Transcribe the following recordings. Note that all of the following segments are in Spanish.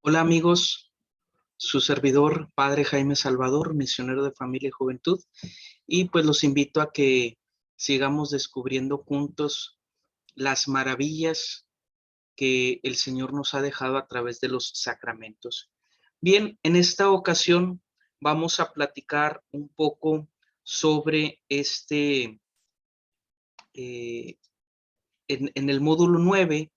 Hola amigos, su servidor Padre Jaime Salvador, misionero de familia y juventud, y pues los invito a que sigamos descubriendo juntos las maravillas que el Señor nos ha dejado a través de los sacramentos. Bien, en esta ocasión vamos a platicar un poco sobre eh, en el módulo 9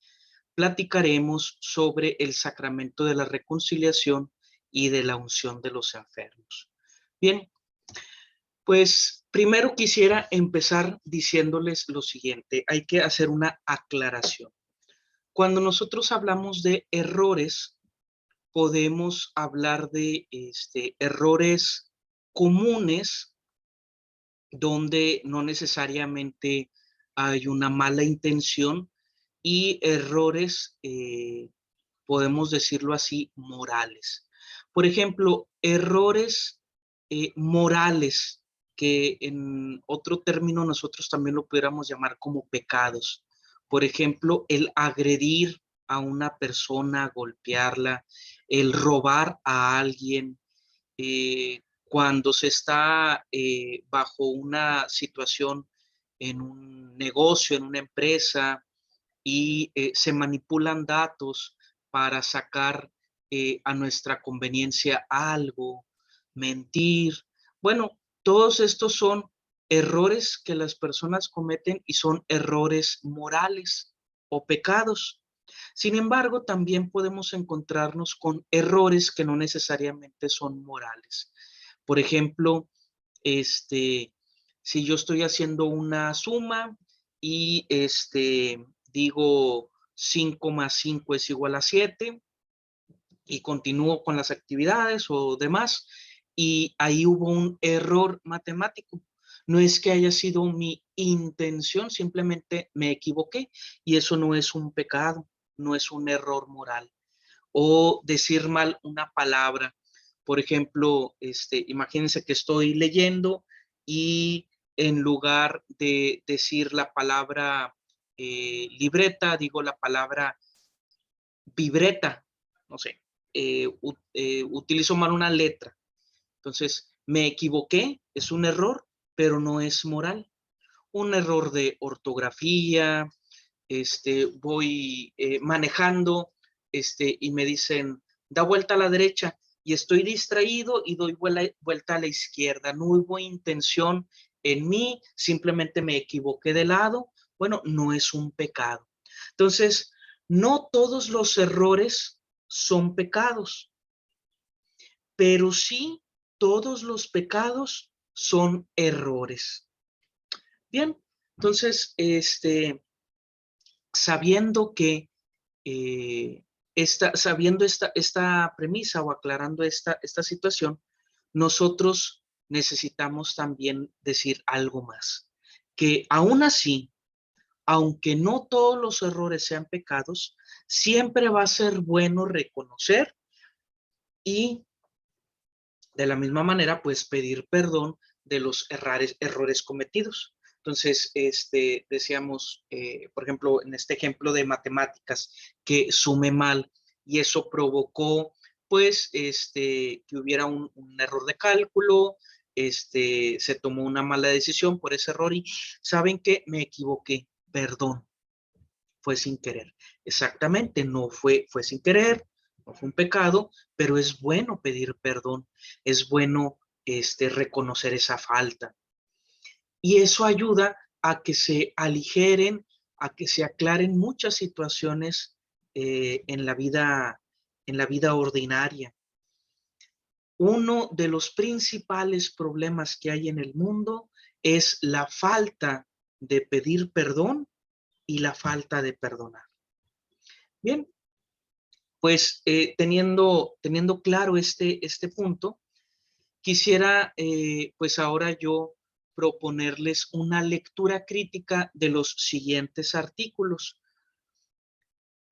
platicaremos sobre el sacramento de la reconciliación y de la unción de los enfermos. Bien, pues primero quisiera empezar diciéndoles lo siguiente, hay que hacer una aclaración. Cuando nosotros hablamos de errores, podemos hablar de errores comunes donde no necesariamente hay una mala intención y errores podemos decirlo así, morales. Por ejemplo, errores morales, que en otro término nosotros también lo pudiéramos llamar como pecados. Por ejemplo, el agredir a una persona, golpearla, el robar a alguien, cuando se está bajo una situación en un negocio, en una empresa, y se manipulan datos para sacar a nuestra conveniencia algo, mentir. Bueno, todos estos son errores que las personas cometen y son errores morales o pecados. Sin embargo, también podemos encontrarnos con errores que no necesariamente son morales. Por ejemplo, si yo estoy haciendo una suma y digo 5 más 5 es igual a 7 y continúo con las actividades o demás, y ahí hubo un error matemático. No es que haya sido mi intención, simplemente me equivoqué y eso no es un pecado, no es un error moral. O decir mal una palabra. Por ejemplo, imagínense que estoy leyendo y en lugar de decir la palabra libreta, digo la palabra vibreta, no sé, utilizo mal una letra. Entonces, me equivoqué, es un error, pero no es moral. Un error de ortografía, voy manejando, y me dicen, da vuelta a la derecha, y estoy distraído y doy vuelta a la izquierda. No hubo intención en mí, simplemente me equivoqué de lado. Bueno, no es un pecado. Entonces, no todos los errores son pecados, pero sí todos los pecados son errores. Bien, entonces, sabiendo que sabiendo esta premisa o aclarando esta situación, nosotros necesitamos también decir algo más, que aún así, aunque no todos los errores sean pecados, siempre va a ser bueno reconocer y de la misma manera, pues pedir perdón de los errores cometidos. Entonces, decíamos, por ejemplo, en este ejemplo de matemáticas, que sume mal y eso provocó, pues, que hubiera un error de cálculo, se tomó una mala decisión por ese error y, ¿saben qué? Me equivoqué, perdón, fue sin querer. Exactamente, no fue sin querer, no fue un pecado, pero es bueno pedir perdón, es bueno reconocer esa falta. Y eso ayuda a que se aligeren, a que se aclaren muchas situaciones en la vida ordinaria. Uno de los principales problemas que hay en el mundo es la falta de pedir perdón y la falta de perdonar. Bien, pues teniendo claro este punto, quisiera pues ahora yo proponerles una lectura crítica de los siguientes artículos.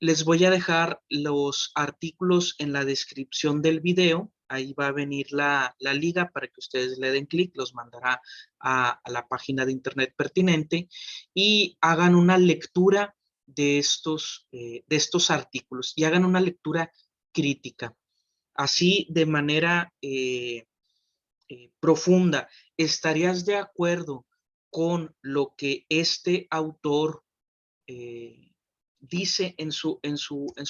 Les voy a dejar los artículos en la descripción del video. Ahí va a venir la liga para que ustedes le den clic, los mandará a la página de internet pertinente y hagan una lectura de estos artículos y hagan una lectura crítica. Así, de manera profunda, ¿estarías de acuerdo con lo que este autor dice en su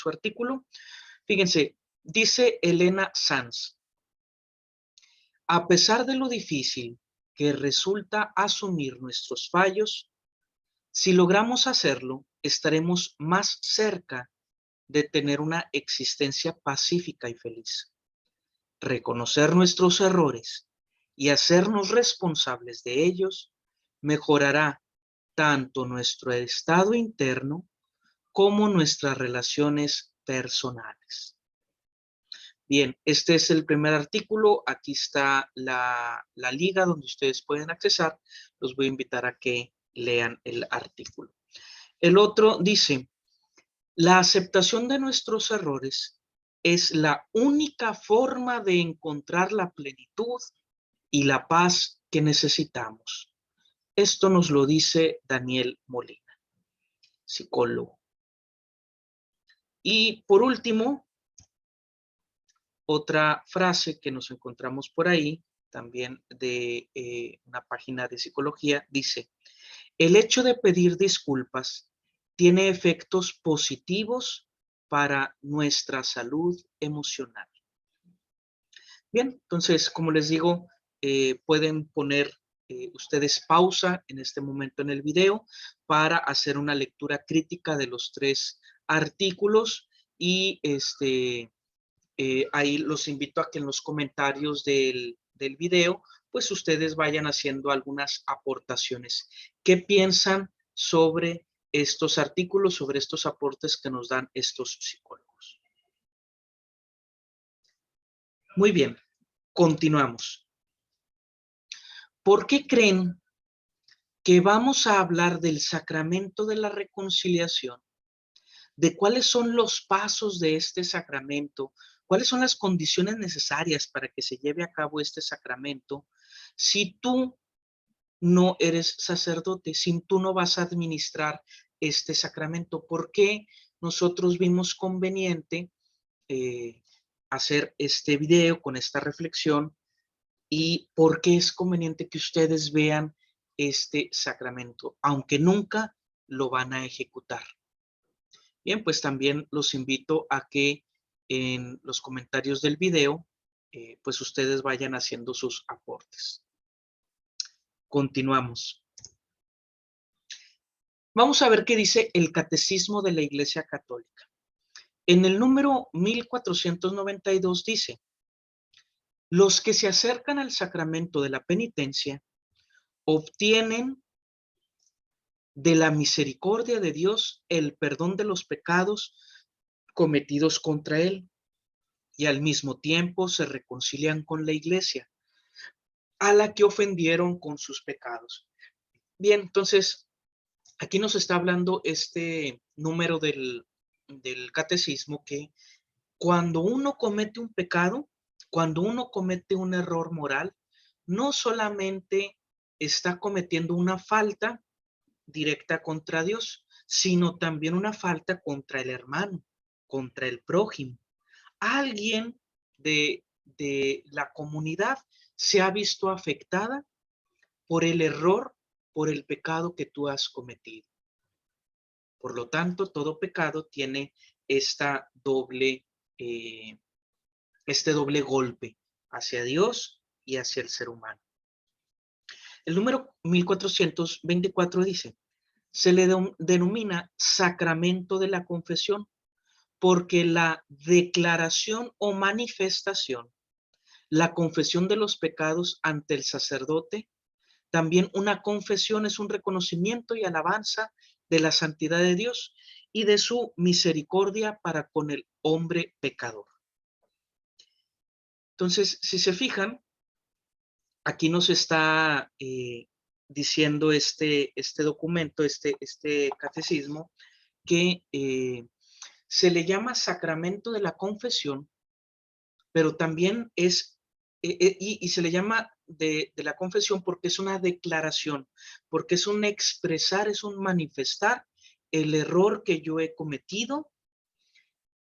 artículo? Fíjense, dice Elena Sanz: a pesar de lo difícil que resulta asumir nuestros fallos, si logramos hacerlo, estaremos más cerca de tener una existencia pacífica y feliz. Reconocer nuestros errores y hacernos responsables de ellos mejorará tanto nuestro estado interno como nuestras relaciones personales. Bien, este es el primer artículo. Aquí está la liga donde ustedes pueden accesar. Los voy a invitar a que lean el artículo. El otro dice: la aceptación de nuestros errores es la única forma de encontrar la plenitud y la paz que necesitamos. Esto nos lo dice Daniel Molina, psicólogo. Y por último, otra frase que nos encontramos por ahí, también de una página de psicología, dice: el hecho de pedir disculpas tiene efectos positivos para nuestra salud emocional. Bien, entonces, como les digo, pueden poner ustedes pausa en este momento en el video para hacer una lectura crítica de los 3 artículos y ahí los invito a que en los comentarios del video, pues ustedes vayan haciendo algunas aportaciones. ¿Qué piensan sobre estos artículos, sobre estos aportes que nos dan estos psicólogos? Muy bien, continuamos. ¿Por qué creen que vamos a hablar del sacramento de la reconciliación? De cuáles son los pasos de este sacramento, cuáles son las condiciones necesarias para que se lleve a cabo este sacramento, si tú no eres sacerdote, si tú no vas a administrar este sacramento. ¿Por qué nosotros vimos conveniente hacer este video con esta reflexión y por qué es conveniente que ustedes vean este sacramento, aunque nunca lo van a ejecutar? Bien, pues también los invito a que en los comentarios del video, pues ustedes vayan haciendo sus aportes. Continuamos. Vamos a ver qué dice el Catecismo de la Iglesia Católica. En el número 1492 dice: los que se acercan al sacramento de la penitencia obtienen de la misericordia de Dios el perdón de los pecados cometidos contra él, y al mismo tiempo se reconcilian con la Iglesia, a la que ofendieron con sus pecados. Bien, entonces, aquí nos está hablando este número del catecismo, que cuando uno comete un pecado, cuando uno comete un error moral, no solamente está cometiendo una falta directa contra Dios, sino también una falta contra el hermano, contra el prójimo. Alguien de la comunidad se ha visto afectada por el error, por el pecado que tú has cometido. Por lo tanto, todo pecado tiene esta doble, este doble golpe hacia Dios y hacia el ser humano. El número 1424 dice: se le denomina sacramento de la confesión porque la declaración o manifestación, la confesión de los pecados ante el sacerdote, también una confesión es un reconocimiento y alabanza de la santidad de Dios y de su misericordia para con el hombre pecador. Entonces, si se fijan, aquí nos está diciendo este documento, este catecismo, que se le llama sacramento de la confesión, pero también es, y se le llama de la confesión porque es una declaración, porque es un expresar, es un manifestar el error que yo he cometido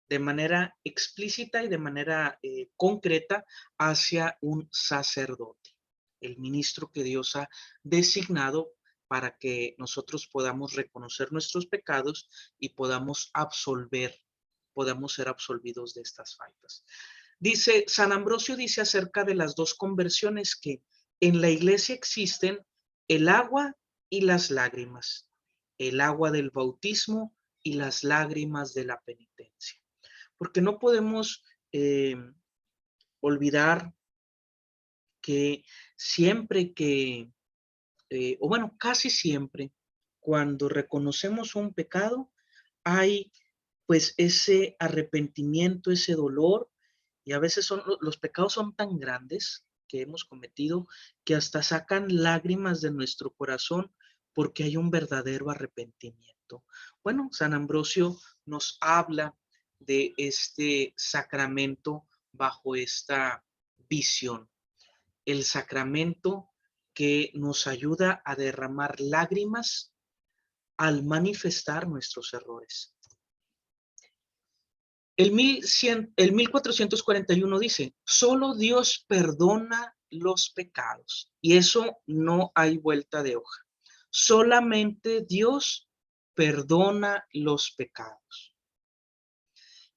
de manera explícita y de manera concreta hacia un sacerdote, el ministro que Dios ha designado para que nosotros podamos reconocer nuestros pecados y podamos ser absolvidos de estas faltas. Dice, San Ambrosio dice acerca de las dos conversiones que en la iglesia existen el agua y las lágrimas, el agua del bautismo y las lágrimas de la penitencia. Porque no podemos olvidar que siempre que, o bueno, casi siempre, cuando reconocemos un pecado, hay pues ese arrepentimiento, ese dolor, y a veces los pecados son tan grandes que hemos cometido que hasta sacan lágrimas de nuestro corazón porque hay un verdadero arrepentimiento. Bueno, San Ambrosio nos habla de este sacramento bajo esta visión, el sacramento que nos ayuda a derramar lágrimas al manifestar nuestros errores. El 1441 dice, solo Dios perdona los pecados. Y eso no hay vuelta de hoja. Solamente Dios perdona los pecados.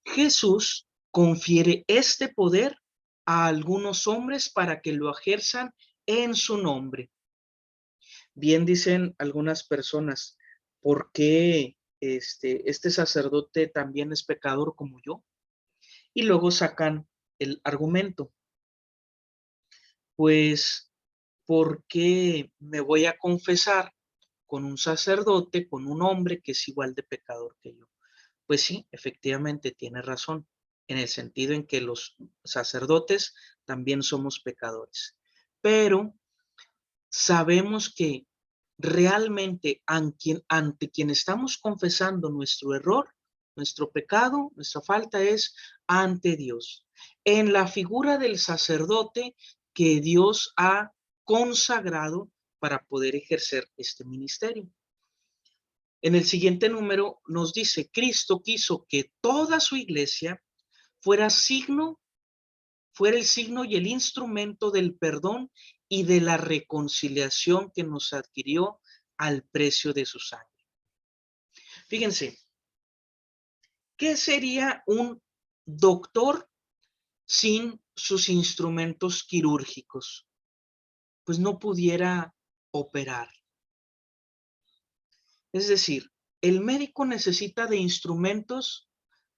Jesús confiere este poder a algunos hombres para que lo ejerzan en su nombre. Bien dicen algunas personas, ¿por qué este sacerdote también es pecador como yo? Y luego sacan el argumento, pues, ¿por qué me voy a confesar con un sacerdote, con un hombre que es igual de pecador que yo? Pues sí, efectivamente tiene razón, en el sentido en que los sacerdotes también somos pecadores. Pero sabemos que realmente ante quien estamos confesando nuestro error, nuestro pecado, nuestra falta es ante Dios, en la figura del sacerdote que Dios ha consagrado para poder ejercer este ministerio. En el siguiente número nos dice, Cristo quiso que toda su iglesia fuera el signo y el instrumento del perdón y de la reconciliación que nos adquirió al precio de su sangre. Fíjense, ¿qué sería un doctor sin sus instrumentos quirúrgicos? Pues no pudiera operar. Es decir, el médico necesita de instrumentos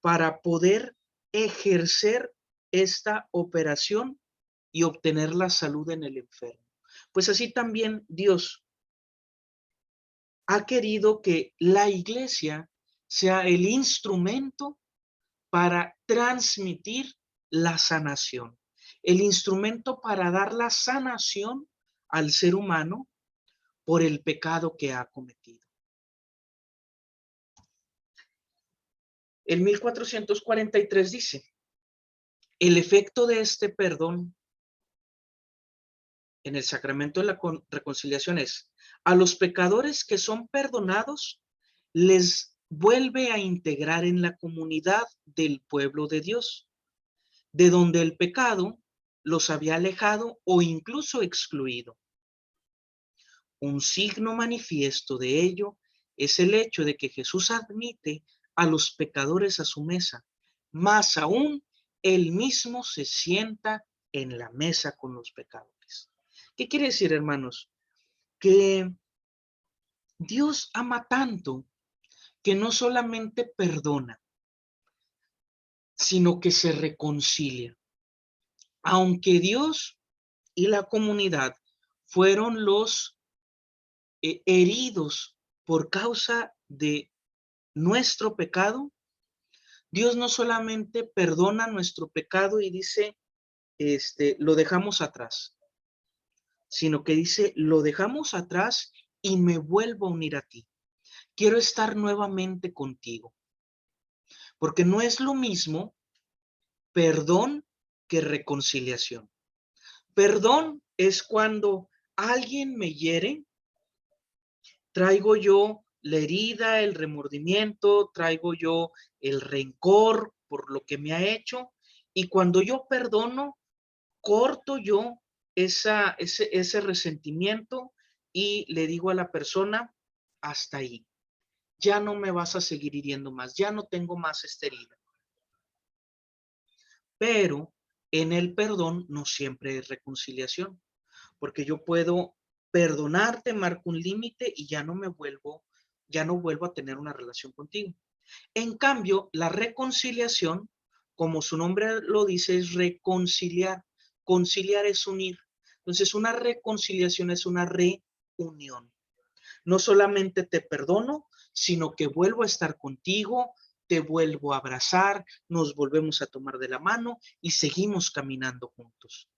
para poder ejercer esta operación y obtener la salud en el enfermo. Pues así también Dios ha querido que la iglesia sea el instrumento para transmitir la sanación, el instrumento para dar la sanación al ser humano por el pecado que ha cometido. El 1443 dice, el efecto de este perdón en el sacramento de la reconciliación es, a los pecadores que son perdonados, les vuelve a integrar en la comunidad del pueblo de Dios, de donde el pecado los había alejado o incluso excluido. Un signo manifiesto de ello es el hecho de que Jesús admite a los pecadores a su mesa, más aún él mismo se sienta en la mesa con los pecadores. ¿Qué quiere decir, hermanos? Que Dios ama tanto que no solamente perdona, sino que se reconcilia. Aunque Dios y la comunidad fueron los heridos por causa de nuestro pecado, Dios no solamente perdona nuestro pecado y dice, lo dejamos atrás, sino que dice, lo dejamos atrás y me vuelvo a unir a ti. Quiero estar nuevamente contigo. Porque no es lo mismo perdón que reconciliación. Perdón es cuando alguien me hiere, traigo yo la herida, el remordimiento, traigo yo el rencor por lo que me ha hecho, y cuando yo perdono, corto yo ese resentimiento y le digo a la persona, hasta ahí, ya no me vas a seguir hiriendo más, ya no tengo más esta herida. Pero en el perdón no siempre es reconciliación, porque yo puedo perdonarte, marco un límite y ya no vuelvo a tener una relación contigo. En cambio, la reconciliación, como su nombre lo dice, es reconciliar. Conciliar es unir. Entonces, una reconciliación es una reunión. No solamente te perdono, sino que vuelvo a estar contigo, te vuelvo a abrazar, nos volvemos a tomar de la mano y seguimos caminando juntos.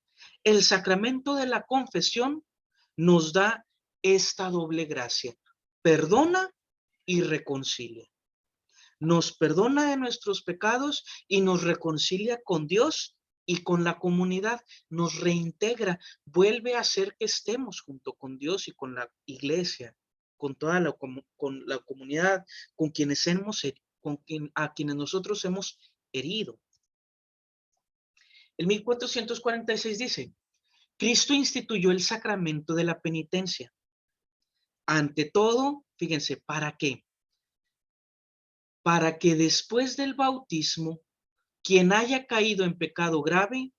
El sacramento de la confesión nos da esta doble gracia. Perdona y reconcilia. Nos perdona de nuestros pecados y nos reconcilia con Dios y con la comunidad, nos reintegra, vuelve a hacer que estemos junto con Dios y con la iglesia, con toda con la comunidad, con quienes a quienes nosotros hemos herido. El 1446 dice, Cristo instituyó el sacramento de la penitencia. Ante todo, fíjense, ¿para qué? Para que después del bautismo, quien haya caído en pecado grave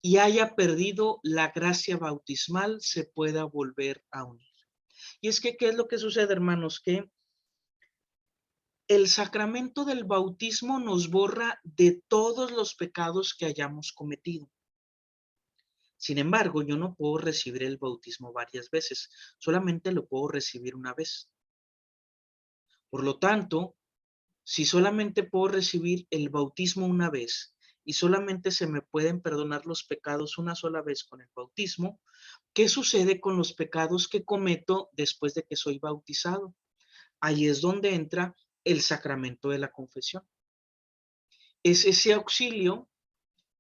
y haya perdido la gracia bautismal se pueda volver a unir. Y es que, ¿qué es lo que sucede, hermanos? Que el sacramento del bautismo nos borra de todos los pecados que hayamos cometido. Sin embargo, yo no puedo recibir el bautismo varias veces, solamente lo puedo recibir una vez. Por lo tanto, si solamente puedo recibir el bautismo una vez y solamente se me pueden perdonar los pecados una sola vez con el bautismo, ¿qué sucede con los pecados que cometo después de que soy bautizado? Ahí es donde entra el sacramento de la confesión. Es ese auxilio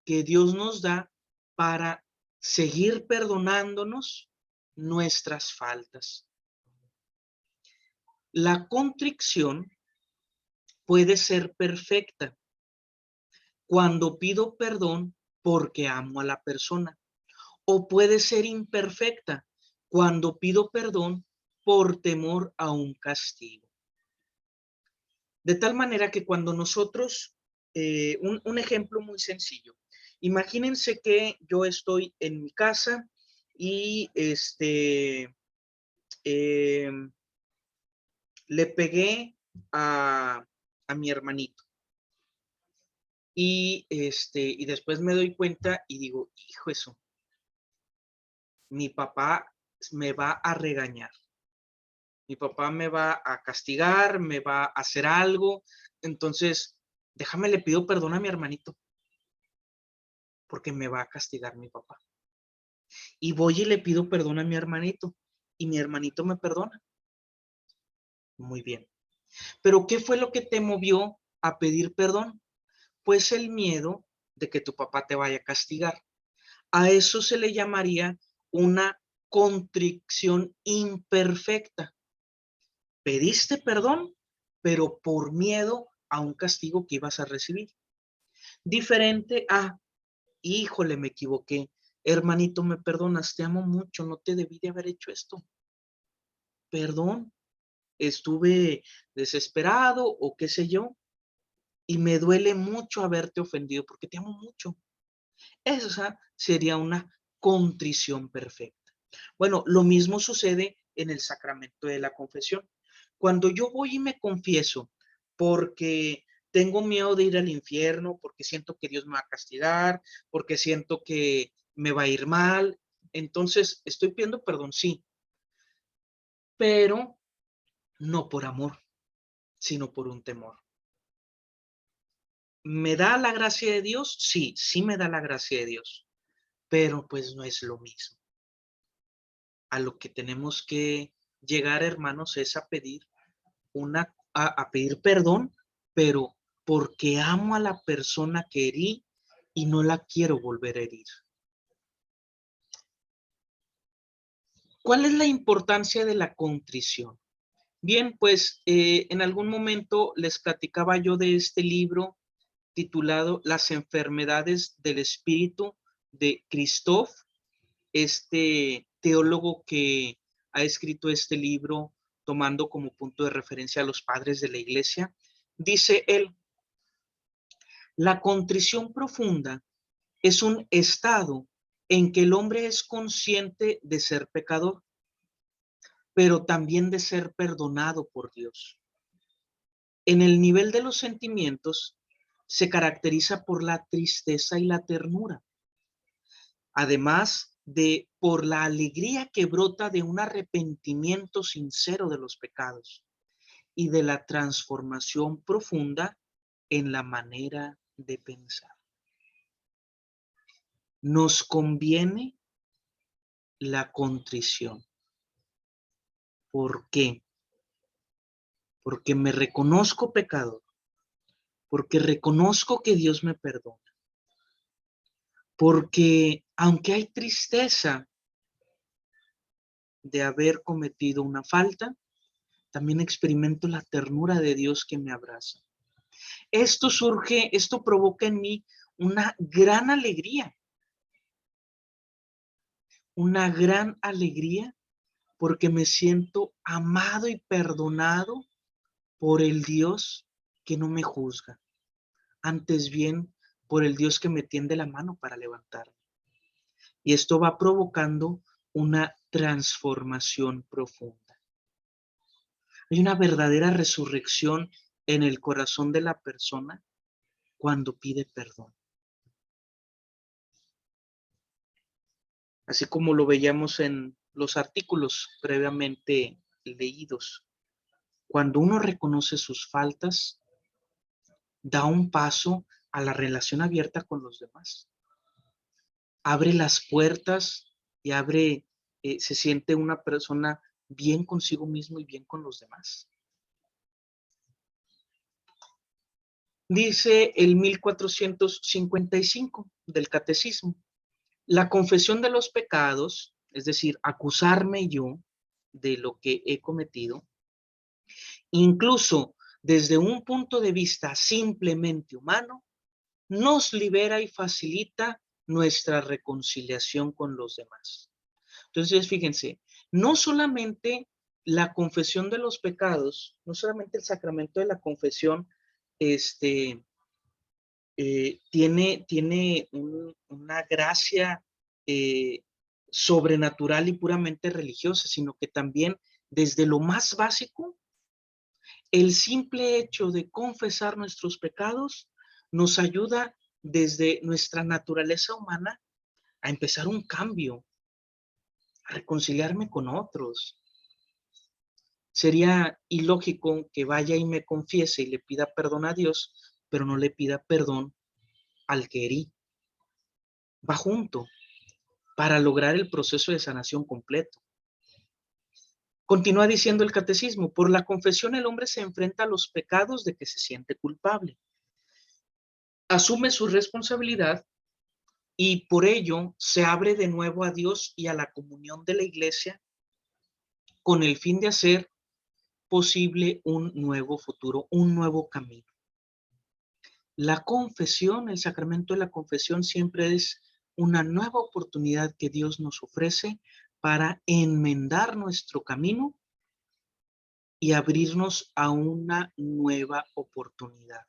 que Dios nos da para seguir perdonándonos nuestras faltas. La contrición puede ser perfecta cuando pido perdón porque amo a la persona, o puede ser imperfecta cuando pido perdón por temor a un castigo. De tal manera que cuando nosotros, un ejemplo muy sencillo, imagínense que yo estoy en mi casa y le pegué a mi hermanito. Y después me doy cuenta y digo, hijo eso, mi papá me va a regañar. Mi papá me va a castigar, me va a hacer algo. Entonces, déjame, le pido perdón a mi hermanito, porque me va a castigar mi papá. Y voy y le pido perdón a mi hermanito, y mi hermanito me perdona. Muy bien. Pero ¿qué fue lo que te movió a pedir perdón? Pues el miedo de que tu papá te vaya a castigar. A eso se le llamaría una contrición imperfecta. Pediste perdón, pero por miedo a un castigo que ibas a recibir. Diferente a, híjole, me equivoqué. Hermanito, me perdonas, te amo mucho, no te debí de haber hecho esto. Perdón, estuve desesperado o qué sé yo, y me duele mucho haberte ofendido porque te amo mucho. Esa sería una contrición perfecta. Bueno, lo mismo sucede en el sacramento de la confesión. Cuando yo voy y me confieso porque tengo miedo de ir al infierno, porque siento que Dios me va a castigar, porque siento que me va a ir mal, entonces estoy pidiendo perdón, sí, pero no por amor, sino por un temor. ¿Me da la gracia de Dios? Sí, sí me da la gracia de Dios, pero pues no es lo mismo. A lo que tenemos que llegar, hermanos, es a pedir a pedir perdón, pero porque amo a la persona que herí y no la quiero volver a herir. ¿Cuál es la importancia de la contrición? Bien, pues en algún momento les platicaba yo de este libro titulado Las enfermedades del espíritu, de Christoph, este teólogo que ha escrito este libro tomando como punto de referencia a los padres de la iglesia. Dice él: la contrición profunda es un estado en que el hombre es consciente de ser pecador, pero también de ser perdonado por Dios. En el nivel de los sentimientos se caracteriza por la tristeza y la ternura, además de por la alegría que brota de un arrepentimiento sincero de los pecados y de la transformación profunda en la manera de pensar. Nos conviene la contrición. ¿Por qué? Porque me reconozco pecador, porque reconozco que Dios me perdona, porque aunque hay tristeza de haber cometido una falta, también experimento la ternura de Dios que me abraza. Esto provoca en mí una gran alegría porque me siento amado y perdonado por el Dios que no me juzga, antes bien por el Dios que me tiende la mano para levantarme. Y esto va provocando una transformación profunda. Hay una verdadera resurrección en el corazón de la persona cuando pide perdón. Así como lo veíamos en los artículos previamente leídos. Cuando uno reconoce sus faltas, da un paso a la relación abierta con los demás. Abre las puertas y se siente una persona bien consigo mismo y bien con los demás. Dice el 1455 del Catecismo: la confesión de los pecados, es decir, acusarme yo de lo que he cometido, incluso desde un punto de vista simplemente humano, nos libera y facilita nuestra reconciliación con los demás. Entonces, fíjense, no solamente la confesión de los pecados, no solamente el sacramento de la confesión, tiene una gracia sobrenatural y puramente religiosa, sino que también desde lo más básico, el simple hecho de confesar nuestros pecados nos ayuda desde nuestra naturaleza humana a empezar un cambio, a reconciliarme con otros. Sería ilógico que vaya y me confiese y le pida perdón a Dios, pero no le pida perdón al que herí. Va junto para lograr el proceso de sanación completo. Continúa diciendo el catecismo: por la confesión el hombre se enfrenta a los pecados de que se siente culpable, asume su responsabilidad y por ello se abre de nuevo a Dios y a la comunión de la iglesia con el fin de hacer posible un nuevo futuro, un nuevo camino. La confesión, el sacramento de la confesión siempre es una nueva oportunidad que Dios nos ofrece para enmendar nuestro camino y abrirnos a una nueva oportunidad.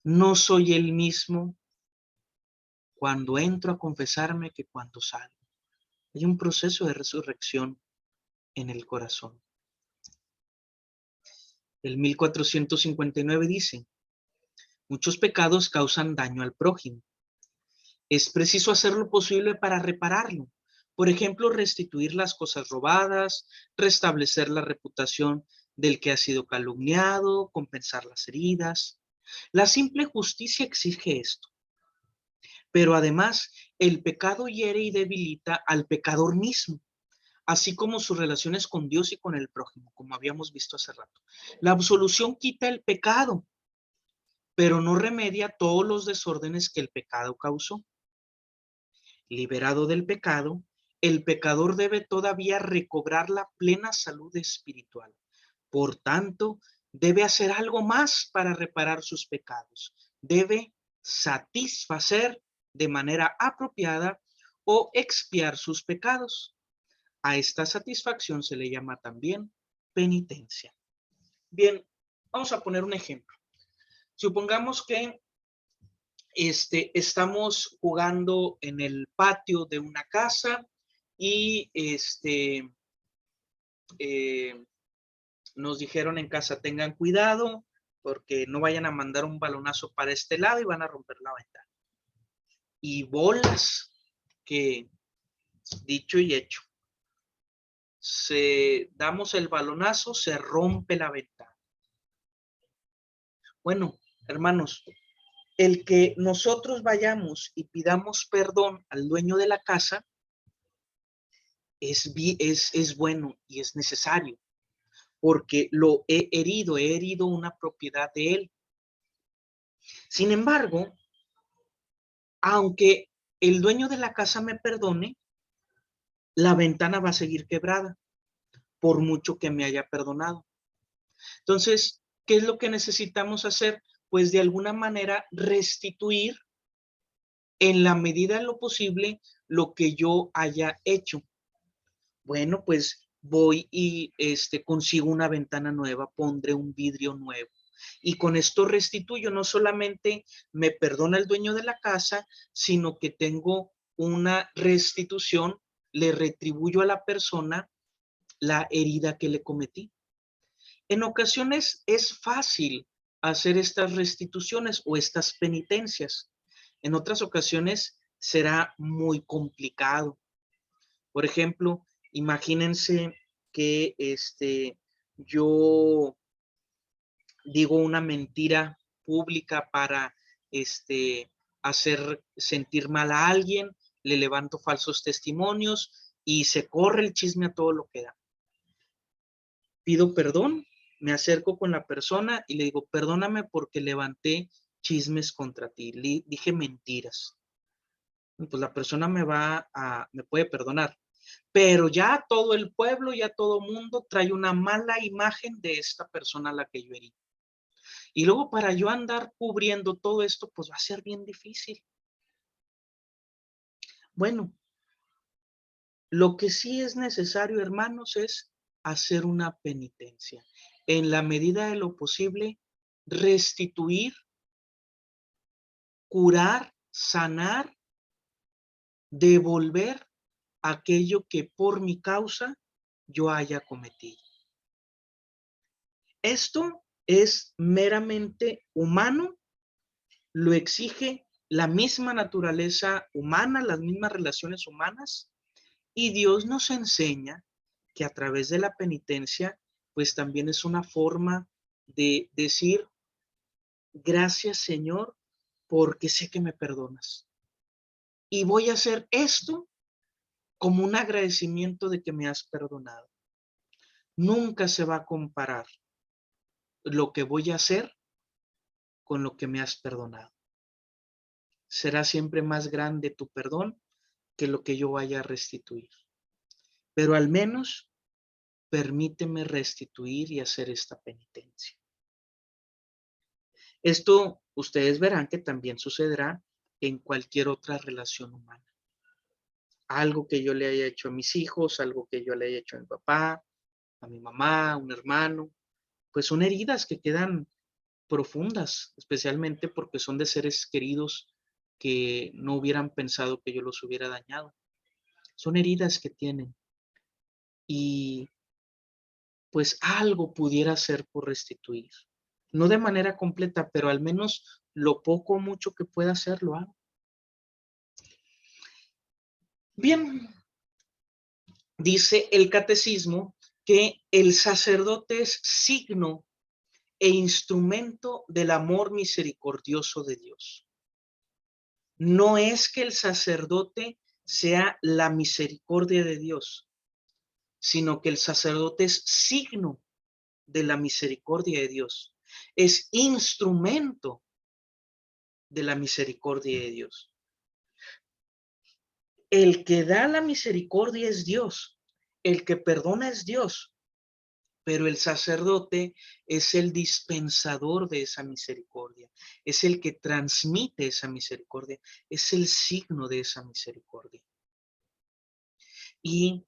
No soy el mismo cuando entro a confesarme que cuando salgo. Hay un proceso de resurrección en el corazón. El 1459 dice: muchos pecados causan daño al prójimo. Es preciso hacer lo posible para repararlo. Por ejemplo, restituir las cosas robadas, restablecer la reputación del que ha sido calumniado, compensar las heridas. La simple justicia exige esto. Pero además, el pecado hiere y debilita al pecador mismo, así como sus relaciones con Dios y con el prójimo, como habíamos visto hace rato. La absolución quita el pecado, pero no remedia todos los desórdenes que el pecado causó. Liberado del pecado, el pecador debe todavía recobrar la plena salud espiritual. Por tanto, debe hacer algo más para reparar sus pecados. Debe satisfacer de manera apropiada o expiar sus pecados. A esta satisfacción se le llama también penitencia. Bien, vamos a poner un ejemplo. Supongamos que estamos jugando en el patio de una casa y nos dijeron en casa, tengan cuidado porque no vayan a mandar un balonazo para este lado y van a romper la ventana. Y bolas, que dicho y hecho, damos el balonazo, se rompe la ventana. Bueno, hermanos, el que nosotros vayamos y pidamos perdón al dueño de la casa es bueno y es necesario, porque lo he herido una propiedad de él. Sin embargo, aunque el dueño de la casa me perdone, la ventana va a seguir quebrada, por mucho que me haya perdonado. Entonces, ¿qué es lo que necesitamos hacer? Pues de alguna manera restituir en la medida de lo posible lo que yo haya hecho. Bueno, pues voy y consigo una ventana nueva, pondré un vidrio nuevo. Y con esto restituyo, no solamente me perdona el dueño de la casa, sino que tengo una restitución, le retribuyo a la persona la herida que le cometí. En ocasiones es fácil hacer estas restituciones o estas penitencias. En otras ocasiones será muy complicado. Por ejemplo, imagínense que yo digo una mentira pública para hacer sentir mal a alguien, le levanto falsos testimonios y se corre el chisme a todo lo que da. Pido perdón, me acerco con la persona y le digo, perdóname porque levanté chismes contra ti, dije mentiras. Pues la persona me puede perdonar. Pero ya todo el pueblo, ya todo mundo trae una mala imagen de esta persona a la que yo herí. Y luego para yo andar cubriendo todo esto, pues va a ser bien difícil. Bueno, lo que sí es necesario, hermanos, es hacer una penitencia. En la medida de lo posible, restituir, curar, sanar, devolver aquello que por mi causa yo haya cometido. Esto es meramente humano, lo exige la misma naturaleza humana, las mismas relaciones humanas, y Dios nos enseña que a través de la penitencia, pues también es una forma de decir, gracias Señor, porque sé que me perdonas. Y voy a hacer esto como un agradecimiento de que me has perdonado. Nunca se va a comparar lo que voy a hacer con lo que me has perdonado. Será siempre más grande tu perdón que lo que yo vaya a restituir. Pero al menos permíteme restituir y hacer esta penitencia. Esto ustedes verán que también sucederá en cualquier otra relación humana. Algo que yo le haya hecho a mis hijos, algo que yo le haya hecho a mi papá, a mi mamá, a un hermano, pues son heridas que quedan profundas, especialmente porque son de seres queridos que no hubieran pensado que yo los hubiera dañado. Son heridas que tienen y pues algo pudiera hacer por restituir. No de manera completa, pero al menos lo poco o mucho que pueda hacer lo hago. Bien, dice el catecismo que el sacerdote es signo e instrumento del amor misericordioso de Dios. No es que el sacerdote sea la misericordia de Dios, sino que el sacerdote es signo de la misericordia de Dios. Es instrumento de la misericordia de Dios. El que da la misericordia es Dios. El que perdona es Dios. pero el sacerdote es el dispensador de esa misericordia, es el que transmite esa misericordia, es el signo de esa misericordia. Y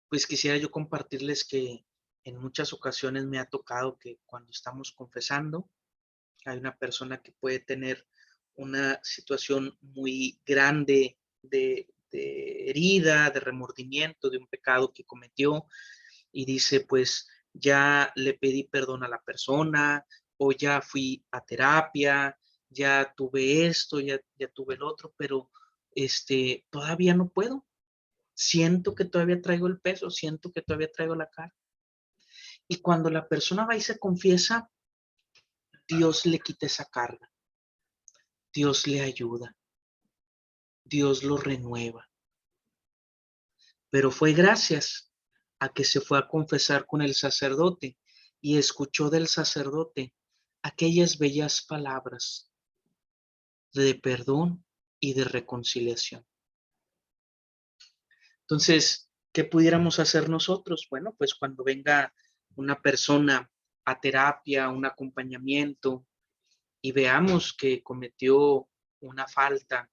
pues quisiera yo compartirles que en muchas ocasiones me ha tocado que cuando estamos confesando, hay una persona que puede tener una situación muy grande de herida, de remordimiento, de un pecado que cometió y dice, pues ya le pedí perdón a la persona o ya fui a terapia, ya tuve esto, ya tuve el otro, pero todavía no puedo. Siento que todavía traigo el peso, siento que todavía traigo la cara. Y cuando la persona va y se confiesa, Dios le quita esa carga, Dios le ayuda, Dios lo renueva. Pero fue gracias a que se fue a confesar con el sacerdote y escuchó del sacerdote aquellas bellas palabras de perdón y de reconciliación. Entonces, ¿qué pudiéramos hacer nosotros? Bueno, pues cuando venga una persona a terapia, un acompañamiento, y veamos que cometió una falta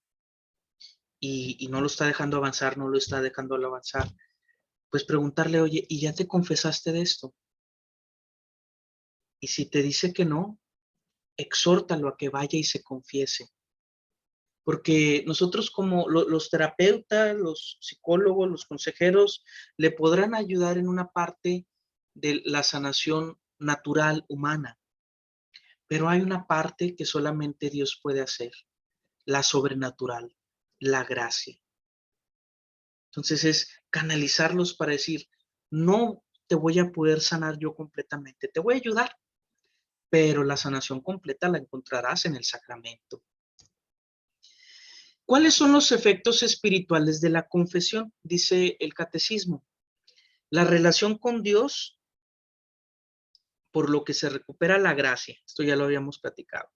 y no lo está dejando avanzar, no lo está dejando avanzar, pues preguntarle, oye, ¿y ya te confesaste de esto? Y si te dice que no, exhórtalo a que vaya y se confiese. Porque nosotros como los terapeutas, los psicólogos, los consejeros, le podrán ayudar en una parte de la sanación natural humana, pero hay una parte que solamente Dios puede hacer, la sobrenatural, la gracia. Entonces es canalizarlos para decir, no te voy a poder sanar yo completamente, te voy a ayudar, pero la sanación completa la encontrarás en el sacramento. ¿Cuáles son los efectos espirituales de la confesión? Dice el catecismo. La relación con Dios, por lo que se recupera la gracia. Esto ya lo habíamos platicado.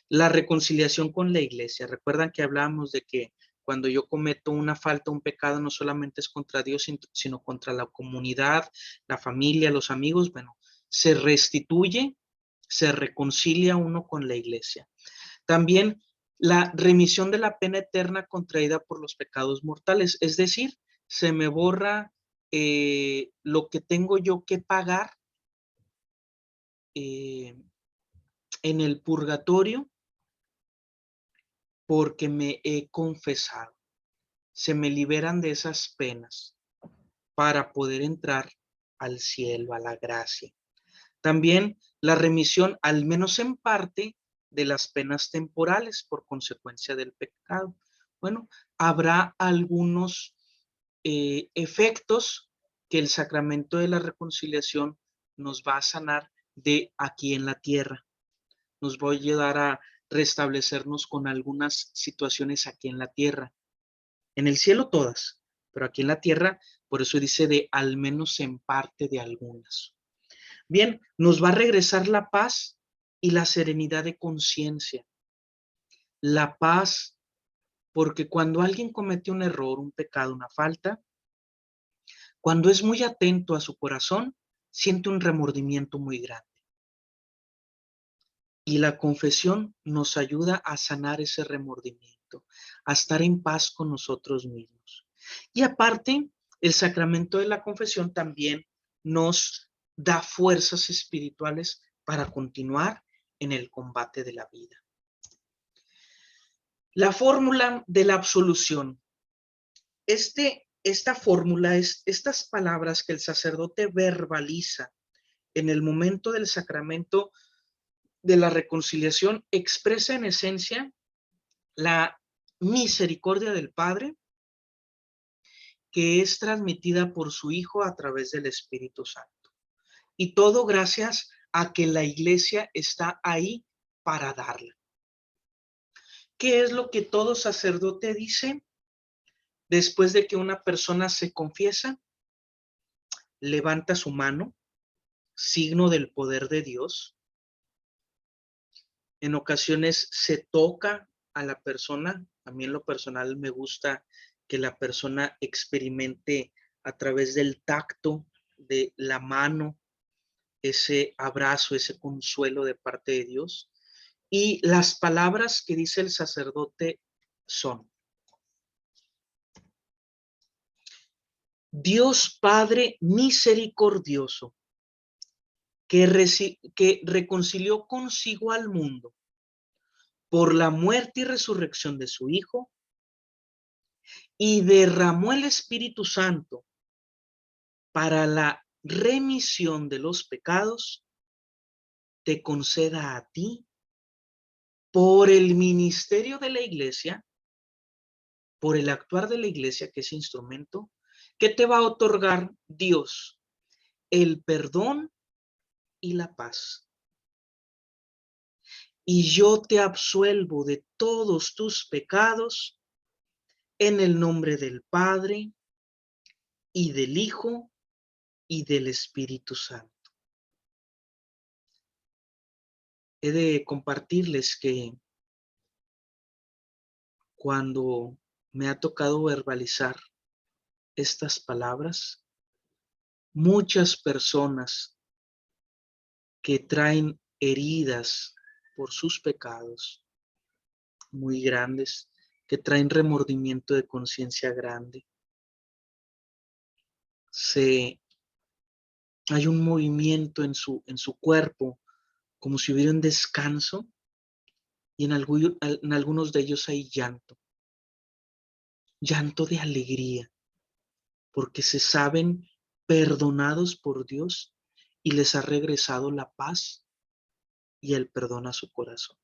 La reconciliación con la iglesia. Recuerdan que hablábamos de que cuando yo cometo una falta, un pecado, no solamente es contra Dios, sino contra la comunidad, la familia, los amigos. Bueno, se restituye, se reconcilia uno con la iglesia. También la remisión de la pena eterna contraída por los pecados mortales, es decir, se me borra lo que tengo yo que pagar eh, en el purgatorio porque me he confesado. Se me liberan de esas penas para poder entrar al cielo, a la gracia. También la remisión, al menos en parte, de las penas temporales por consecuencia del pecado. Bueno, habrá algunos efectos que el sacramento de la reconciliación nos va a sanar de aquí en la tierra. Nos va a ayudar a restablecernos con algunas situaciones aquí en la tierra. En el cielo todas, pero aquí en la tierra, por eso dice de al menos en parte de algunas. Bien, nos va a regresar la paz y la serenidad de conciencia. La paz, porque cuando alguien comete un error, un pecado, una falta, cuando es muy atento a su corazón, siente un remordimiento muy grande. Y la confesión nos ayuda a sanar ese remordimiento, a estar en paz con nosotros mismos. Y aparte, el sacramento de la confesión también nos da fuerzas espirituales para continuar en el combate de la vida. La fórmula de la absolución. Esta fórmula es estas palabras que el sacerdote verbaliza en el momento del sacramento de la reconciliación, expresa en esencia la misericordia del Padre que es transmitida por su Hijo a través del Espíritu Santo. Y todo gracias a que la iglesia está ahí para darla. ¿Qué es lo que todo sacerdote dice después de que una persona se confiesa? Levanta su mano, signo del poder de Dios. En ocasiones se toca a la persona. A mí en lo personal me gusta que la persona experimente a través del tacto de la mano, ese abrazo, ese consuelo de parte de Dios. Y las palabras que dice el sacerdote son: Dios Padre misericordioso, que reconcilió consigo al mundo por la muerte y resurrección de su Hijo, y derramó el Espíritu Santo para la remisión de los pecados, te conceda a ti, por el ministerio de la Iglesia, por el actuar de la Iglesia, que es instrumento, que te va a otorgar Dios el perdón y la paz. Y yo te absuelvo de todos tus pecados en el nombre del Padre y del Hijo y del Espíritu Santo. He de compartirles que cuando me ha tocado verbalizar estas palabras, muchas personas que traen heridas por sus pecados muy grandes, que traen remordimiento de conciencia grande, hay un movimiento en su cuerpo, como si hubiera un descanso, y en algunos de ellos hay llanto de alegría, porque se saben perdonados por Dios y les ha regresado la paz y el perdón a su corazón.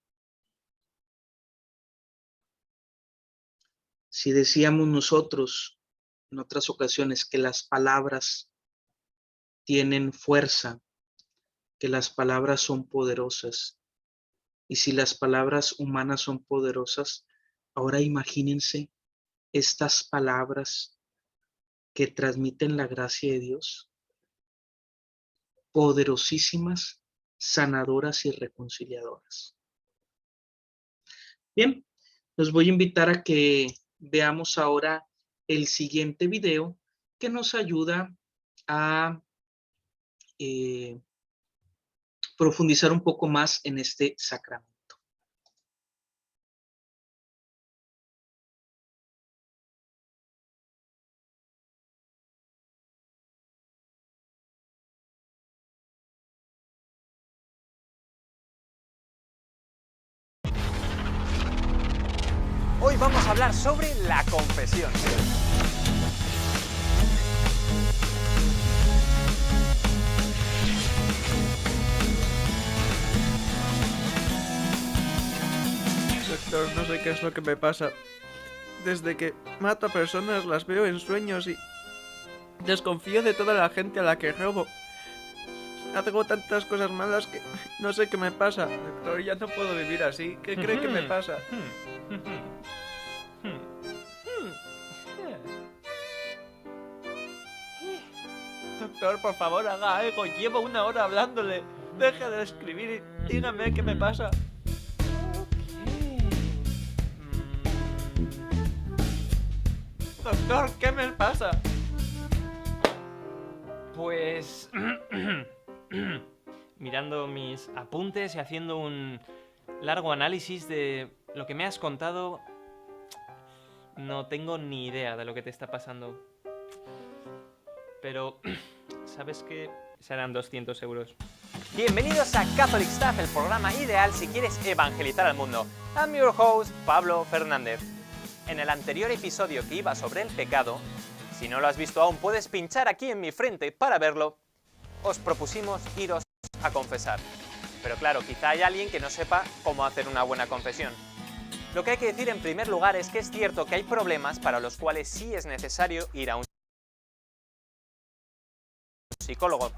Si decíamos nosotros en otras ocasiones que las palabras tienen fuerza, que las palabras son poderosas, y si las palabras humanas son poderosas, ahora imagínense estas palabras que transmiten la gracia de Dios, poderosísimas, sanadoras y reconciliadoras. Bien, los voy a invitar a que veamos ahora el siguiente video que nos ayuda a profundizar un poco más en este sacramento. Hoy vamos a hablar sobre la confesión. Doctor, no sé qué es lo que me pasa. Desde que mato a personas las veo en sueños y desconfío de toda la gente a la que robo. Hago tantas cosas malas que no sé qué me pasa. Doctor, ya no puedo vivir así. ¿Qué cree que me pasa? Doctor, por favor, haga algo. Llevo 1 hora hablándole. Deje de escribir y dígame qué me pasa. Doctor, ¿qué me pasa? Pues mirando mis apuntes y haciendo un largo análisis de lo que me has contado, no tengo ni idea de lo que te está pasando. Pero, ¿sabes qué? Serán 200 euros. Bienvenidos a Catholic Stuff, el programa ideal si quieres evangelizar al mundo. I'm your host, Pablo Fernández. En el anterior episodio que iba sobre el pecado, si no lo has visto aún puedes pinchar aquí en mi frente para verlo, os propusimos iros a confesar. Pero claro, quizá hay alguien que no sepa cómo hacer una buena confesión. Lo que hay que decir en primer lugar es que es cierto que hay problemas para los cuales sí es necesario ir a un psicólogo.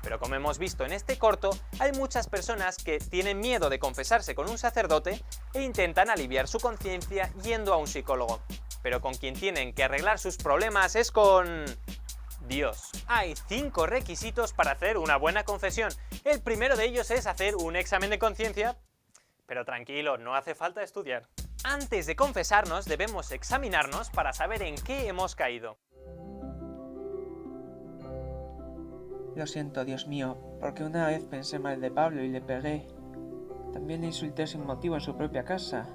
Pero como hemos visto en este corto, hay muchas personas que tienen miedo de confesarse con un sacerdote e intentan aliviar su conciencia yendo a un psicólogo. Pero con quien tienen que arreglar sus problemas es con Dios. Hay 5 requisitos para hacer una buena confesión. El primero de ellos es hacer un examen de conciencia. Pero tranquilo, no hace falta estudiar. Antes de confesarnos debemos examinarnos para saber en qué hemos caído. Lo siento, Dios mío, porque una vez pensé mal de Pablo y le pegué. También le insulté sin motivo en su propia casa.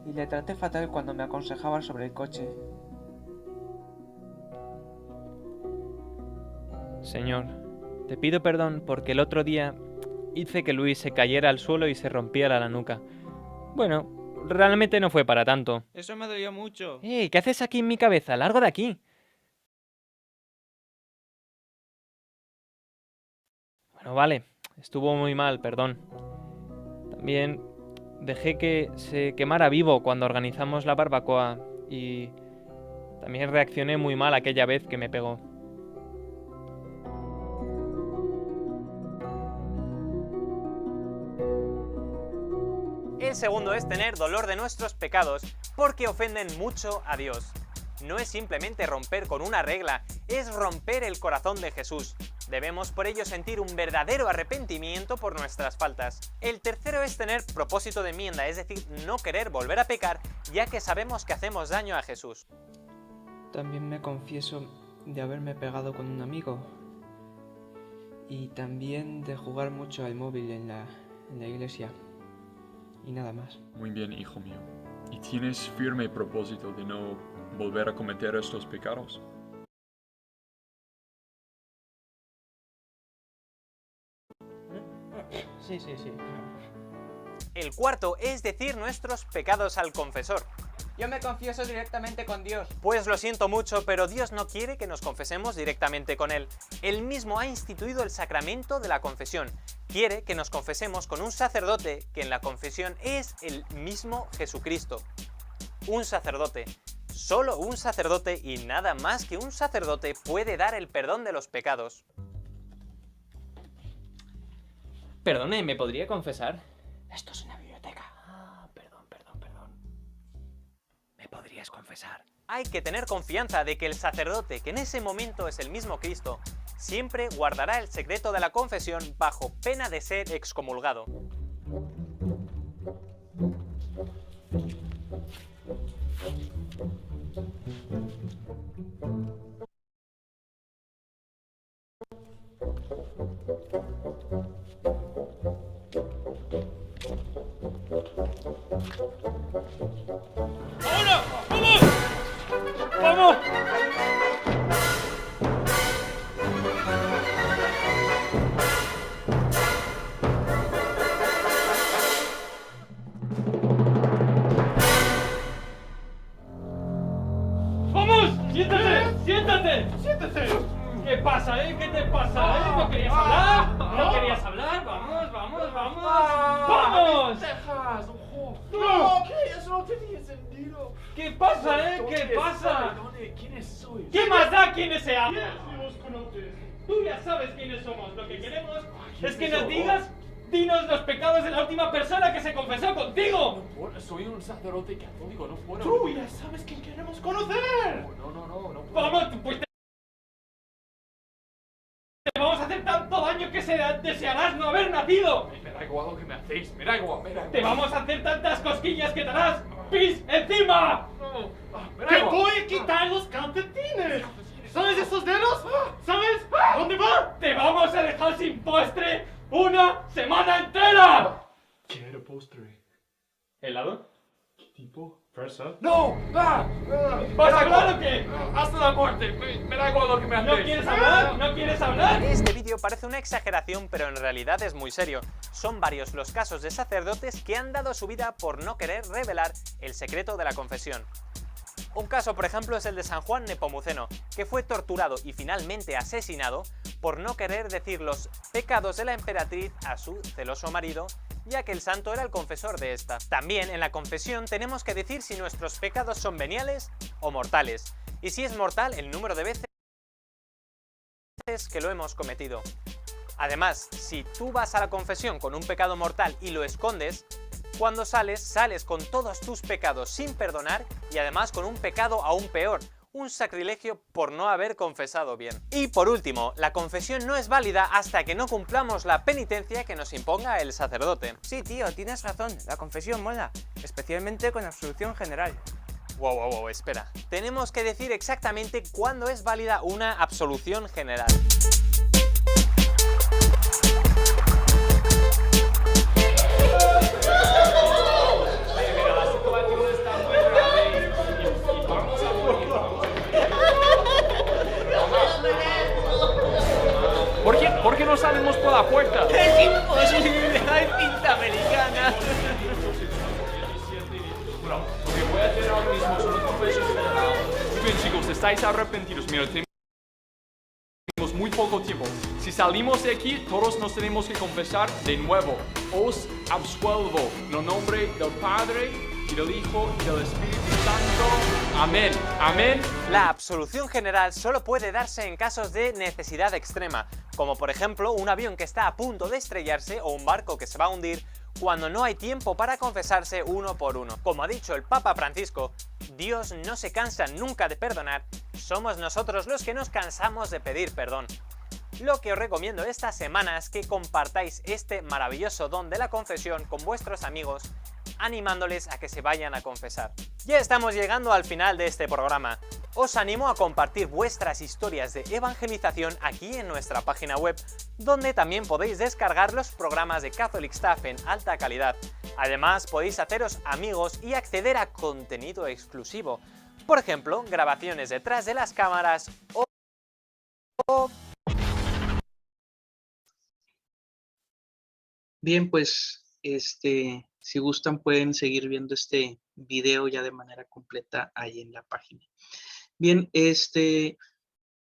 Y le traté fatal cuando me aconsejaba sobre el coche. Señor, te pido perdón porque el otro día hice que Luis se cayera al suelo y se rompiera la nuca. Bueno, realmente no fue para tanto. Eso me dolió mucho. ¿Qué haces aquí en mi cabeza? ¡Largo de aquí! Bueno, vale, estuvo muy mal, perdón. También dejé que se quemara vivo cuando organizamos la barbacoa y también reaccioné muy mal aquella vez que me pegó. El segundo es tener dolor de nuestros pecados porque ofenden mucho a Dios. No es simplemente romper con una regla, es romper el corazón de Jesús. Debemos por ello sentir un verdadero arrepentimiento por nuestras faltas. El tercero es tener propósito de enmienda, es decir, no querer volver a pecar ya que sabemos que hacemos daño a Jesús. También me confieso de haberme pegado con un amigo. Y también de jugar mucho al móvil en la iglesia. Y nada más. Muy bien, hijo mío. ¿Y tienes firme propósito de no volver a cometer estos pecados? Sí. El cuarto es decir nuestros pecados al confesor. Yo me confieso directamente con Dios. Pues lo siento mucho, pero Dios no quiere que nos confesemos directamente con Él. Él mismo ha instituido el sacramento de la confesión. Quiere que nos confesemos con un sacerdote que en la confesión es el mismo Jesucristo. Un sacerdote. Solo un sacerdote y nada más que un sacerdote puede dar el perdón de los pecados. Perdone, ¿me podría confesar? Esto es una biblioteca. Perdón. ¿Me podrías confesar? Hay que tener confianza de que el sacerdote, que en ese momento es el mismo Cristo, siempre guardará el secreto de la confesión bajo pena de ser excomulgado. ¡Vamos! ¡Siéntate! ¿Qué pasa, ¿Qué te pasa, ¿No querías hablar? ¿No querías hablar? ¡Vamos! ¡Vamos! ¡Dejas! ¡No! ¿Qué? Eso no tenía sentido. ¿Qué pasa, ¿Qué pasa? ¿Quiénes sois? ¿Qué más da quiénes seamos? Si vos conoces. Tú ya sabes quiénes somos. Lo que queremos es que nos dinos los pecados de la última persona que se confesó contigo. Soy un sacerdote católico, no puedo. Tú ya sabes quién queremos conocer. No. Vamos, pues te vamos a hacer tanto daño que desearás no haber nacido. Me da igual lo que me hacéis, me da igual. Te vamos a hacer tantas cosquillas que te harás pis encima. Me da ¡Te igual. voy a quitar los calcetines! ¿Sabes esos dedos? ¿Sabes? ¿Dónde van? ¡Te vamos a dejar sin postre una semana entera! Quiero postre. ¿Helado? ¿Qué tipo? ¿Fresa? ¡No! ¡Ah! ¿Vas a hablar o qué? ¡Hasta la muerte! Me da igual lo que me hacéis. ¿No quieres hablar? ¿No quieres hablar? Este vídeo parece una exageración, pero en realidad es muy serio. Son varios los casos de sacerdotes que han dado su vida por no querer revelar el secreto de la confesión. Un caso, por ejemplo, es el de San Juan Nepomuceno, que fue torturado y finalmente asesinado por no querer decir los pecados de la emperatriz a su celoso marido, ya que el santo era el confesor de esta. También en la confesión tenemos que decir si nuestros pecados son veniales o mortales, y si es mortal el número de veces que lo hemos cometido. Además, si tú vas a la confesión con un pecado mortal y lo escondes, cuando sales con todos tus pecados sin perdonar y además con un pecado aún peor, un sacrilegio por no haber confesado bien. Y por último, la confesión no es válida hasta que no cumplamos la penitencia que nos imponga el sacerdote. Sí, tío, tienes razón. La confesión mola. Especialmente con absolución general. Wow, espera. Tenemos que decir exactamente cuándo es válida una absolución general. estáis arrepentidos, mira, tenemos muy poco tiempo. Si salimos de aquí, todos nos tenemos que confesar de nuevo. Os absuelvo en el nombre del Padre y del Hijo y del Espíritu Santo. Amén. Amén. La absolución general solo puede darse en casos de necesidad extrema, como por ejemplo un avión que está a punto de estrellarse o un barco que se va a hundir, cuando no hay tiempo para confesarse uno por uno. Como ha dicho el Papa Francisco, Dios no se cansa nunca de perdonar, somos nosotros los que nos cansamos de pedir perdón. Lo que os recomiendo esta semana es que compartáis este maravilloso don de la confesión con vuestros amigos, animándoles a que se vayan a confesar. Ya estamos llegando al final de este programa. Os animo a compartir vuestras historias de evangelización aquí en nuestra página web, donde también podéis descargar los programas de Catholic Stuff en alta calidad. Además, podéis haceros amigos y acceder a contenido exclusivo. Por ejemplo, grabaciones detrás de las cámaras o Bien, pues, si gustan pueden seguir viendo este video ya de manera completa ahí en la página. Bien,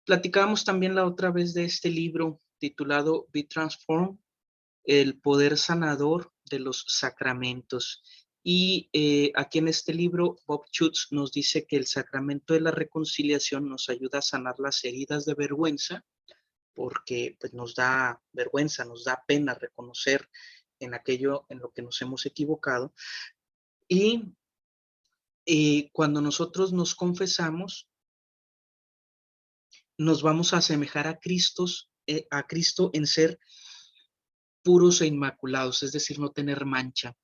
platicábamos también la otra vez de este libro titulado Be Transformed, el poder sanador de los sacramentos. Y aquí en este libro, Bob Schutz nos dice que el sacramento de la reconciliación nos ayuda a sanar las heridas de vergüenza, porque pues, nos da vergüenza, nos da pena reconocer en aquello en lo que nos hemos equivocado. Y cuando nosotros nos confesamos, nos vamos a asemejar a Cristo en ser puros e inmaculados, es decir, no tener mancha,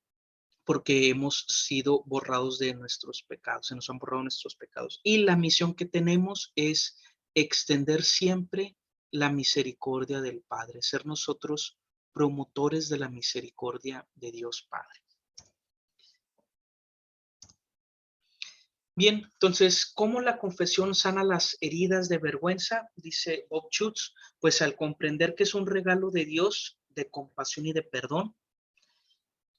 porque hemos sido borrados de nuestros pecados, se nos han borrado nuestros pecados. Y la misión que tenemos es extender siempre la misericordia del Padre, ser nosotros promotores de la misericordia de Dios Padre. Bien, entonces, ¿cómo la confesión sana las heridas de vergüenza? Dice Bob Schutz, pues al comprender que es un regalo de Dios, de compasión y de perdón,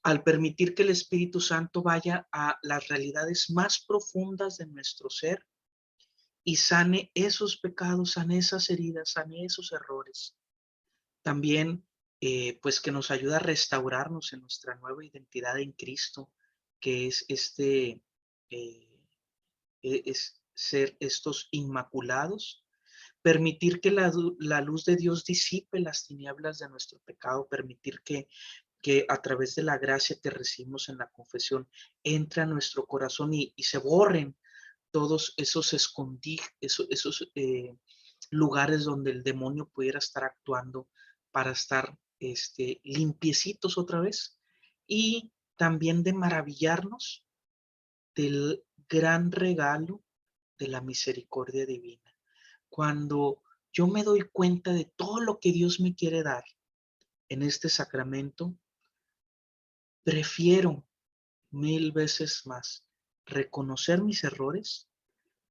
al permitir que el Espíritu Santo vaya a las realidades más profundas de nuestro ser y sane esos pecados, sane esas heridas, sane esos errores. También, pues que nos ayuda a restaurarnos en nuestra nueva identidad en Cristo, que es es ser estos inmaculados, permitir que la luz de Dios disipe las tinieblas de nuestro pecado, permitir que a través de la gracia que recibimos en la confesión entre a nuestro corazón y se borren todos esos esos lugares donde el demonio pudiera estar actuando para estar limpiecitos otra vez, y también de maravillarnos del gran regalo de la misericordia divina. Cuando yo me doy cuenta de todo lo que Dios me quiere dar en este sacramento, prefiero 1000 veces más reconocer mis errores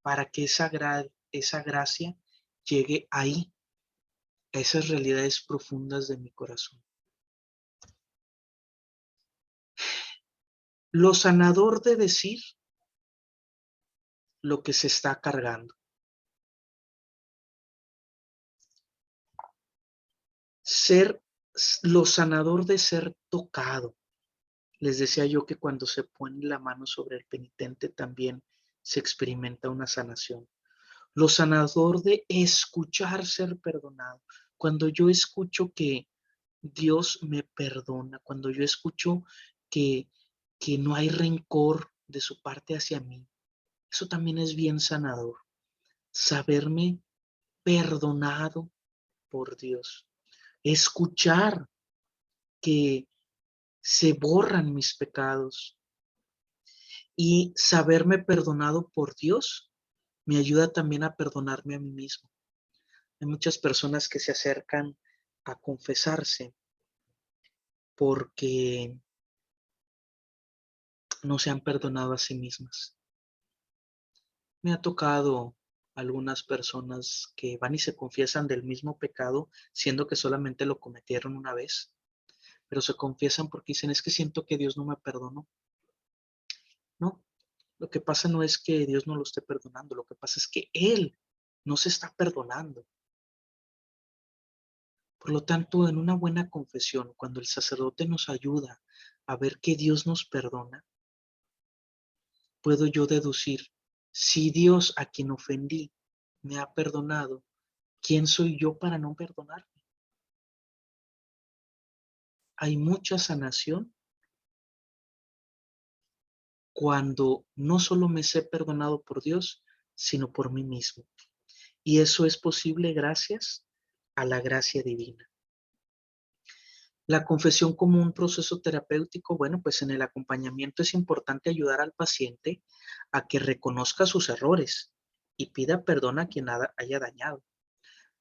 para que esa gracia llegue ahí, a esas realidades profundas de mi corazón. Lo sanador de decir lo que se está cargando. Lo sanador de ser tocado. Les decía yo que cuando se pone la mano sobre el penitente también se experimenta una sanación. Lo sanador de escuchar ser perdonado. Cuando yo escucho que Dios me perdona, cuando yo escucho que no hay rencor de su parte hacia mí, eso también es bien sanador. Saberme perdonado por Dios. Escuchar que se borran mis pecados y saberme perdonado por Dios me ayuda también a perdonarme a mí mismo. Hay muchas personas que se acercan a confesarse porque no se han perdonado a sí mismas. Me ha tocado algunas personas que van y se confiesan del mismo pecado, siendo que solamente lo cometieron una vez, pero se confiesan porque dicen, es que siento que Dios no me perdonó. No, Lo que pasa no es que Dios no lo esté perdonando, lo que pasa es que Él no se está perdonando. Por lo tanto, en una buena confesión, cuando el sacerdote nos ayuda a ver que Dios nos perdona, puedo yo deducir, si Dios a quien ofendí me ha perdonado, ¿quién soy yo para no perdonarme? Hay mucha sanación cuando no solo me sé perdonado por Dios, sino por mí mismo. Y eso es posible gracias a la gracia divina. La confesión como un proceso terapéutico, bueno, pues en el acompañamiento es importante ayudar al paciente a que reconozca sus errores y pida perdón a quien haya dañado.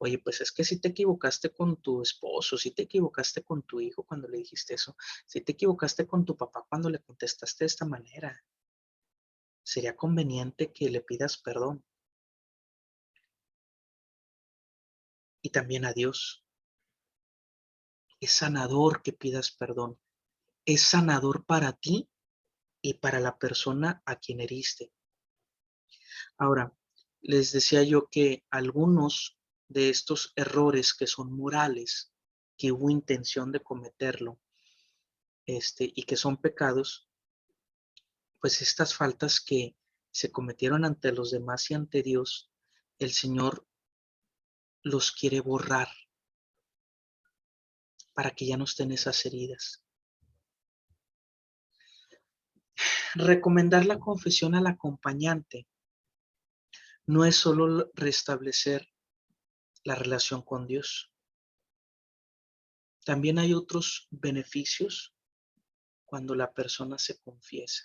Oye, pues es que si te equivocaste con tu esposo, si te equivocaste con tu hijo cuando le dijiste eso, si te equivocaste con tu papá cuando le contestaste de esta manera, sería conveniente que le pidas perdón. Y también a Dios. Es sanador que pidas perdón. Es sanador para ti y para la persona a quien heriste. Ahora, les decía yo que algunos de estos errores que son morales, que hubo intención de cometerlo, y que son pecados, pues estas faltas que se cometieron ante los demás y ante Dios, el Señor los quiere borrar para que ya no estén esas heridas. Recomendar la confesión al acompañante no es solo restablecer la relación con Dios. También hay otros beneficios cuando la persona se confiesa.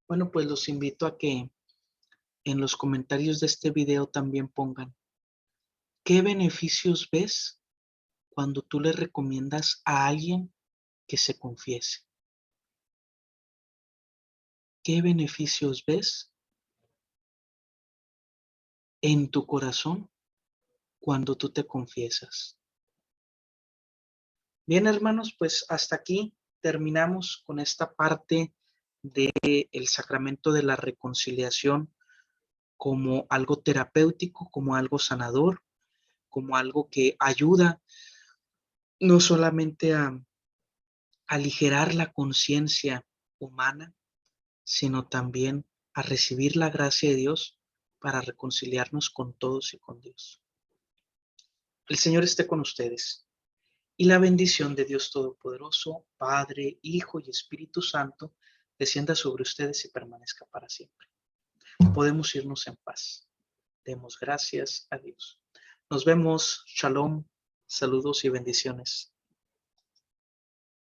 Bueno, pues los invito a que en los comentarios de este video también pongan ¿qué beneficios ves cuando tú le recomiendas a alguien que se confiese? ¿Qué beneficios ves en tu corazón cuando tú te confiesas? Bien, hermanos, pues hasta aquí terminamos con esta parte del sacramento de la reconciliación como algo terapéutico, como algo sanador, como algo que ayuda no solamente a aligerar la conciencia humana, sino también a recibir la gracia de Dios para reconciliarnos con todos y con Dios. El Señor esté con ustedes y la bendición de Dios Todopoderoso, Padre, Hijo y Espíritu Santo, descienda sobre ustedes y permanezca para siempre. Podemos irnos en paz. Demos gracias a Dios. Nos vemos. Shalom. Saludos y bendiciones.